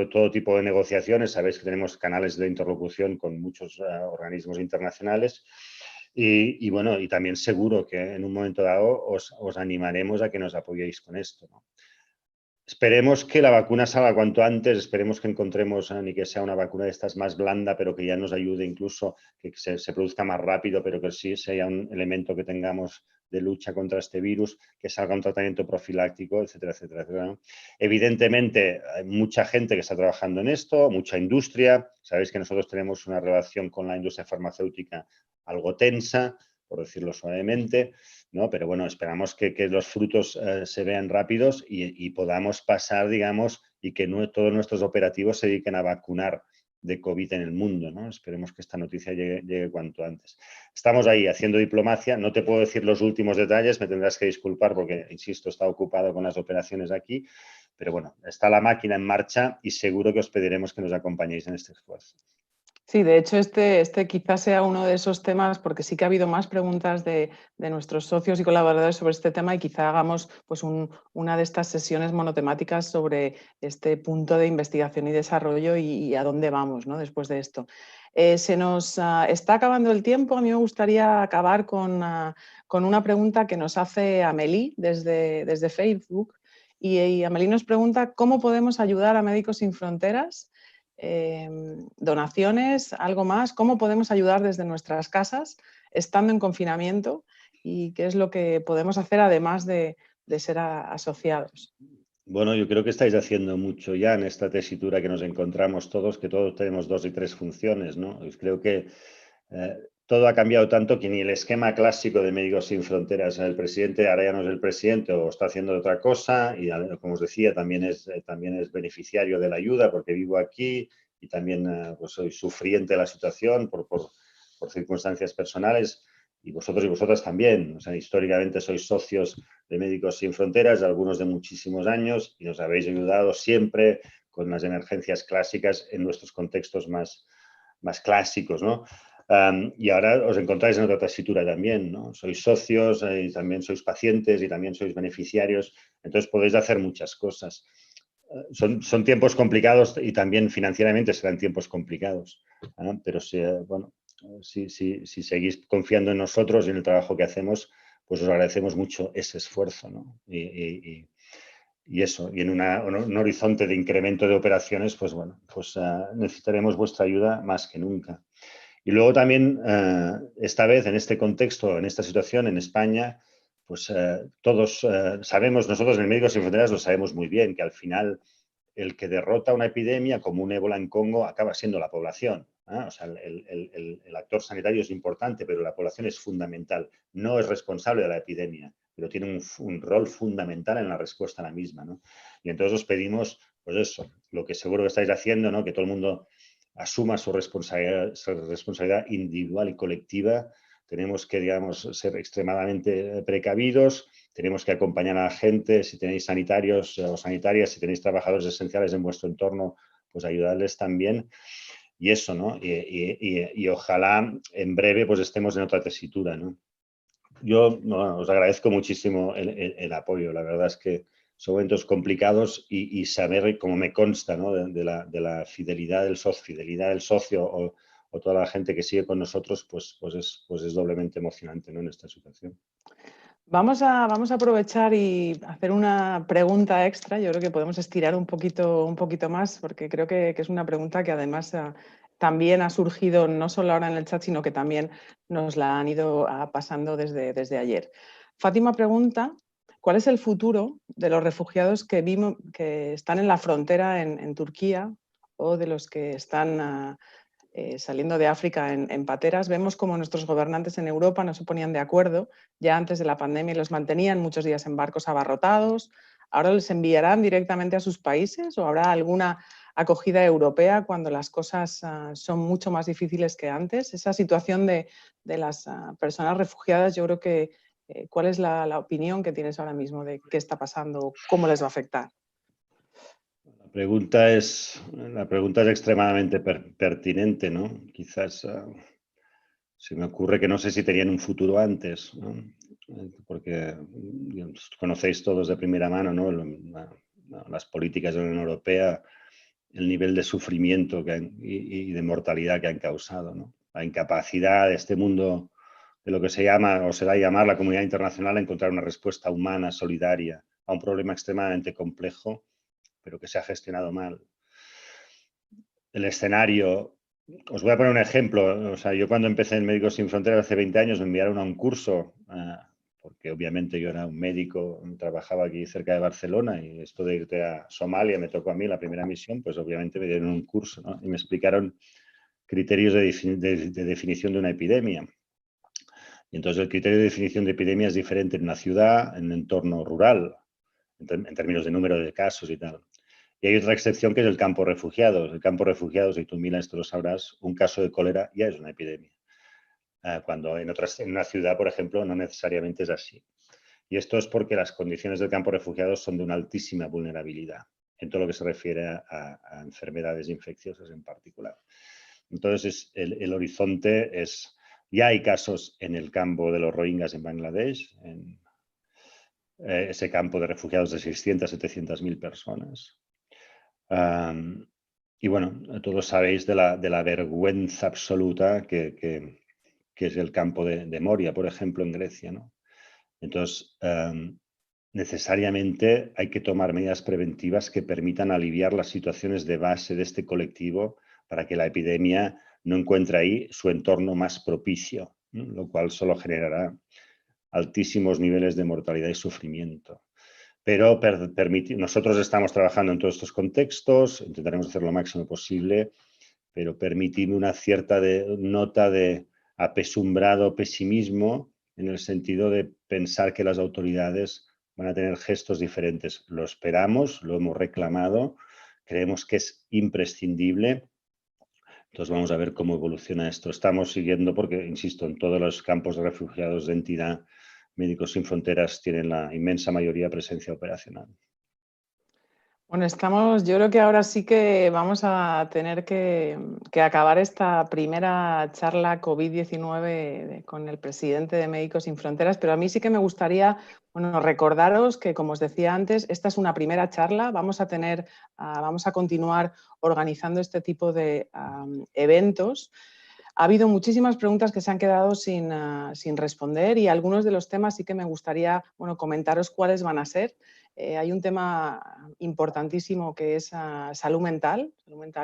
todo tipo de negociaciones. Sabéis que tenemos canales de interlocución con muchos organismos internacionales. Y bueno, y también seguro que en un momento dado os animaremos a que nos apoyéis con esto, ¿no? Esperemos que la vacuna salga cuanto antes, esperemos que encontremos ni que sea una vacuna de estas más blanda, pero que ya nos ayude incluso, que se produzca más rápido, pero que sí sea un elemento que tengamos de lucha contra este virus, que salga un tratamiento profiláctico, etcétera, etcétera, etcétera, ¿no? Evidentemente, hay mucha gente que está trabajando en esto, mucha industria. Sabéis que nosotros tenemos una relación con la industria farmacéutica algo tensa, por decirlo suavemente, ¿no? Pero bueno, esperamos que los frutos se vean rápidos y podamos pasar, digamos, y que todos nuestros operativos se dediquen a vacunar de COVID en el mundo, ¿no? Esperemos que esta noticia llegue cuanto antes. Estamos ahí haciendo diplomacia, no te puedo decir los últimos detalles, me tendrás que disculpar porque, insisto, está ocupado con las operaciones aquí, pero bueno, está la máquina en marcha y seguro que os pediremos que nos acompañéis en este esfuerzo. Sí, de hecho, este quizás sea uno de esos temas, porque sí que ha habido más preguntas de nuestros socios y colaboradores sobre este tema, y quizá hagamos pues, una de estas sesiones monotemáticas sobre este punto de investigación y desarrollo y a dónde vamos, ¿no? Después de esto. Se nos está acabando el tiempo. A mí me gustaría acabar con una pregunta que nos hace Amelie desde Facebook. Y Amelie nos pregunta cómo podemos ayudar a Médicos Sin Fronteras. Donaciones, algo más, cómo podemos ayudar desde nuestras casas estando en confinamiento y qué es lo que podemos hacer además de ser asociados. Bueno, yo creo que estáis haciendo mucho ya en esta tesitura que nos encontramos todos, que todos tenemos 2 y 3 funciones, ¿no? Creo que todo ha cambiado tanto que ni el esquema clásico de Médicos Sin Fronteras, el presidente ahora ya no es el presidente o está haciendo otra cosa y, como os decía, también es beneficiario de la ayuda porque vivo aquí y también pues soy sufriente de la situación por circunstancias personales, y vosotros y vosotras también. O sea, históricamente sois socios de Médicos Sin Fronteras, algunos de muchísimos años, y nos habéis ayudado siempre con las emergencias clásicas en nuestros contextos más clásicos, ¿no? Y ahora os encontráis en otra tesitura también, ¿no? Sois socios y también sois pacientes y también sois beneficiarios, entonces podéis hacer muchas cosas. Son tiempos complicados y también financieramente serán tiempos complicados, pero bueno, si seguís confiando en nosotros y en el trabajo que hacemos, pues os agradecemos mucho ese esfuerzo, ¿no? Y eso, y en un horizonte de incremento de operaciones, pues bueno, pues necesitaremos vuestra ayuda más que nunca. Y luego también, esta vez, en este contexto, en esta situación, en España, pues todos sabemos, nosotros en Médicos Sin Fronteras lo sabemos muy bien, que al final el que derrota una epidemia como un ébola en Congo acaba siendo la población. O sea, el actor sanitario es importante, pero la población es fundamental. No es responsable de la epidemia, pero tiene un rol fundamental en la respuesta a la misma, ¿no? Y entonces os pedimos, pues eso, lo que seguro que estáis haciendo, ¿no? Que todo el mundo asuma su responsabilidad individual y colectiva. Tenemos que, digamos, ser extremadamente precavidos, tenemos que acompañar a la gente, si tenéis sanitarios o sanitarias, si tenéis trabajadores esenciales en vuestro entorno, pues ayudarles también. Y eso, ¿no? Y ojalá en breve pues estemos en otra tesitura, ¿no? Yo os agradezco muchísimo el apoyo, la verdad es que son momentos complicados y saber, como me consta, ¿no? de la fidelidad del socio o toda la gente que sigue con nosotros, pues es doblemente emocionante, ¿no? En esta situación. Vamos a aprovechar y hacer una pregunta extra. Yo creo que podemos estirar un poquito más, porque creo que es una pregunta que además también ha surgido no solo ahora en el chat, sino que también nos la han ido pasando desde ayer. Fátima pregunta: ¿cuál es el futuro de los refugiados que están en la frontera en Turquía o de los que están saliendo de África en pateras? Vemos como nuestros gobernantes en Europa no se ponían de acuerdo ya antes de la pandemia y los mantenían muchos días en barcos abarrotados. ¿Ahora les enviarán directamente a sus países o habrá alguna acogida europea cuando las cosas son mucho más difíciles que antes? Esa situación de las personas refugiadas, yo creo que ¿cuál es la opinión que tienes ahora mismo de qué está pasando, cómo les va a afectar? La pregunta es extremadamente pertinente, ¿no? Quizás se me ocurre que no sé si tenían un futuro antes, ¿no? Porque conocéis todos de primera mano, ¿no? Las políticas de la Unión Europea, el nivel de sufrimiento y de mortalidad que han causado, ¿no? La incapacidad de este mundo, de lo que se llama o se da a llamar la comunidad internacional, a encontrar una respuesta humana, solidaria, a un problema extremadamente complejo, pero que se ha gestionado mal. El escenario, os voy a poner un ejemplo. O sea, yo cuando empecé en Médicos Sin Fronteras hace 20 años me enviaron a un curso, porque obviamente yo era un médico, trabajaba aquí cerca de Barcelona, y esto de irte a Somalia me tocó a mí la primera misión, pues obviamente me dieron un curso, ¿no? Y me explicaron criterios de definición de una epidemia. Y entonces el criterio de definición de epidemia es diferente en una ciudad, en un entorno rural, en términos de número de casos y tal. Y hay otra excepción que es el campo de refugiados. El campo de refugiados, y tú, Mila, esto lo sabrás, un caso de cólera ya es una epidemia. Cuando en una ciudad, por ejemplo, no necesariamente es así. Y esto es porque las condiciones del campo de refugiados son de una altísima vulnerabilidad en todo lo que se refiere a enfermedades infecciosas en particular. Entonces, el horizonte es... Ya hay casos en el campo de los Rohingyas en Bangladesh, en ese campo de refugiados de 600, 700.000 personas. Y bueno, todos sabéis de la vergüenza absoluta que es el campo de Moria, por ejemplo, en Grecia, ¿no? Entonces, necesariamente hay que tomar medidas preventivas que permitan aliviar las situaciones de base de este colectivo para que la epidemia no encuentre ahí su entorno más propicio, ¿no? Lo cual solo generará altísimos niveles de mortalidad y sufrimiento. Pero nosotros estamos trabajando en todos estos contextos, intentaremos hacer lo máximo posible, pero permitidme una cierta nota de apesumbrado pesimismo en el sentido de pensar que las autoridades van a tener gestos diferentes. Lo esperamos, lo hemos reclamado, creemos que es imprescindible. Entonces vamos a ver cómo evoluciona esto. Estamos siguiendo porque, insisto, en todos los campos de refugiados de entidad, Médicos Sin Fronteras tienen la inmensa mayoría presencia operacional. Bueno, yo creo que ahora sí que vamos a tener que acabar esta primera charla COVID-19 con el presidente de Médicos Sin Fronteras, pero a mí sí que me gustaría, bueno, recordaros que, como os decía antes, esta es una primera charla, vamos a continuar organizando este tipo de eventos. Ha habido muchísimas preguntas que se han quedado sin responder y algunos de los temas sí que me gustaría, bueno, comentaros cuáles van a ser. Hay un tema importantísimo que es salud mental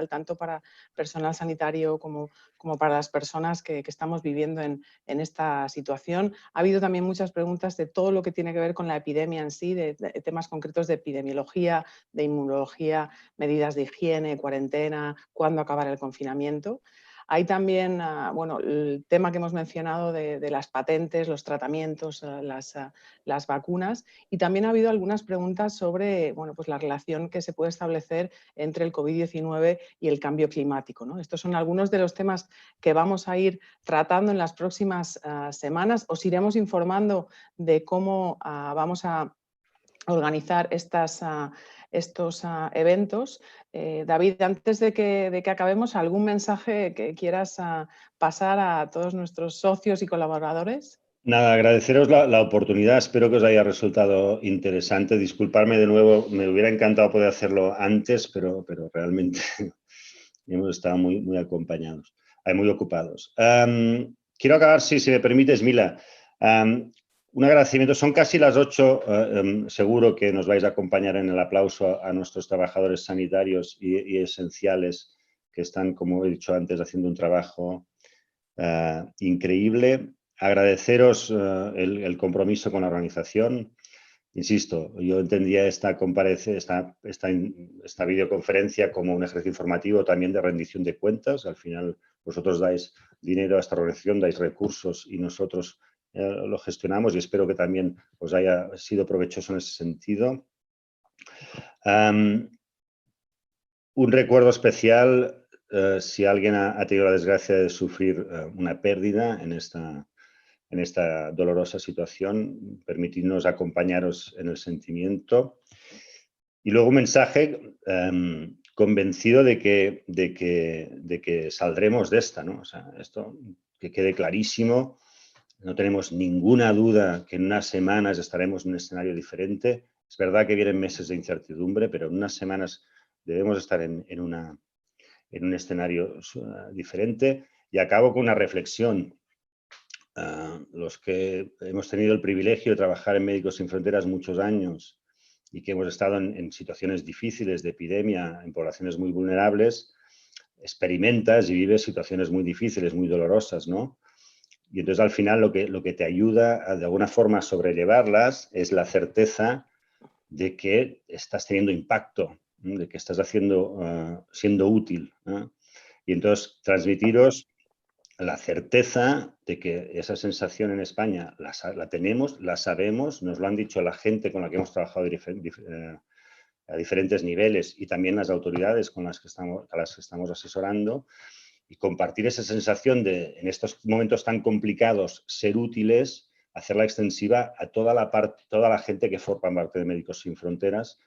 tanto para personal sanitario como para las personas que estamos viviendo en esta situación. Ha habido también muchas preguntas de todo lo que tiene que ver con la epidemia en sí, de temas concretos de epidemiología, de inmunología, medidas de higiene, cuarentena, cuándo acabar el confinamiento. Hay también, bueno, el tema que hemos mencionado de las patentes, los tratamientos, las vacunas, y también ha habido algunas preguntas sobre, bueno, pues la relación que se puede establecer entre el COVID-19 y el cambio climático, ¿no? Estos son algunos de los temas que vamos a ir tratando en las próximas semanas. Os iremos informando de cómo vamos a organizar estos eventos. David, antes de que acabemos, ¿algún mensaje que quieras pasar a todos nuestros socios y colaboradores? Nada, agradeceros la oportunidad, espero que os haya resultado interesante. Disculparme de nuevo, me hubiera encantado poder hacerlo antes, pero realmente hemos estado muy acompañados, muy ocupados. Quiero acabar, si me permites, Mila. Un agradecimiento, son casi las 8, seguro que nos vais a acompañar en el aplauso a nuestros trabajadores sanitarios y esenciales que están, como he dicho antes, haciendo un trabajo increíble. Agradeceros el compromiso con la organización. Insisto, yo entendía esta videoconferencia como un ejercicio informativo también de rendición de cuentas. Al final, vosotros dais dinero a esta organización, dais recursos y nosotros lo gestionamos y espero que también os haya sido provechoso en ese sentido. Un recuerdo especial si alguien ha tenido la desgracia de sufrir una pérdida en esta dolorosa situación, permitidnos acompañaros en el sentimiento. Y luego un mensaje convencido de que saldremos de esta, ¿no? O sea, esto que quede clarísimo, no tenemos ninguna duda que en unas semanas estaremos en un escenario diferente. Es verdad que vienen meses de incertidumbre, pero en unas semanas debemos estar en un escenario diferente. Y acabo con una reflexión. Los que hemos tenido el privilegio de trabajar en Médicos Sin Fronteras muchos años y que hemos estado en situaciones difíciles de epidemia en poblaciones muy vulnerables, experimentas y vives situaciones muy difíciles, muy dolorosas, ¿no? Y entonces al final lo que te ayuda de alguna forma a sobrellevarlas es la certeza de que estás teniendo impacto, de que estás siendo útil. Y entonces transmitiros la certeza de que esa sensación en España la tenemos, la sabemos, nos lo han dicho la gente con la que hemos trabajado a diferentes niveles y también las autoridades a las que estamos asesorando, y compartir esa sensación de, en estos momentos tan complicados, ser útiles, hacerla extensiva a toda la gente que forma parte de Médicos Sin Fronteras,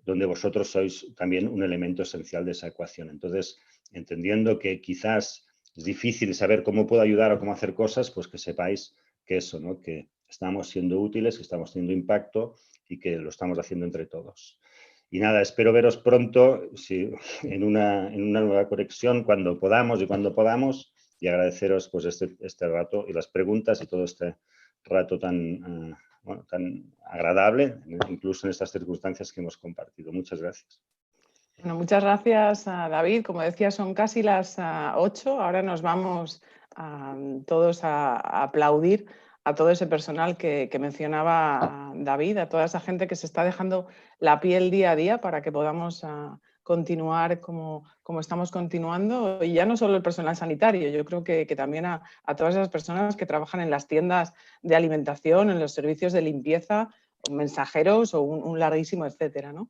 donde vosotros sois también un elemento esencial de esa ecuación. Entonces, entendiendo que quizás es difícil saber cómo puedo ayudar o cómo hacer cosas, pues que sepáis que eso, ¿no? Que estamos siendo útiles, que estamos teniendo impacto y que lo estamos haciendo entre todos. Y nada, espero veros pronto en una nueva conexión cuando podamos y agradeceros pues este rato y las preguntas y todo este rato tan agradable, incluso en estas circunstancias que hemos compartido. Muchas gracias. Bueno, muchas gracias, David. Como decía, son casi las 8. Ahora nos vamos todos a aplaudir a todo ese personal que mencionaba David, a toda esa gente que se está dejando la piel día a día para que podamos continuar como estamos continuando. Y ya no solo el personal sanitario, yo creo que también a todas esas personas que trabajan en las tiendas de alimentación, en los servicios de limpieza, mensajeros o un larguísimo etcétera, ¿no?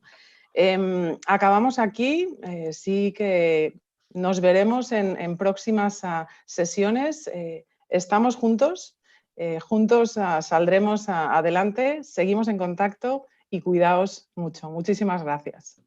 Acabamos aquí, sí que nos veremos en próximas sesiones. Estamos juntos, juntos saldremos adelante, seguimos en contacto y cuidaos mucho. Muchísimas gracias.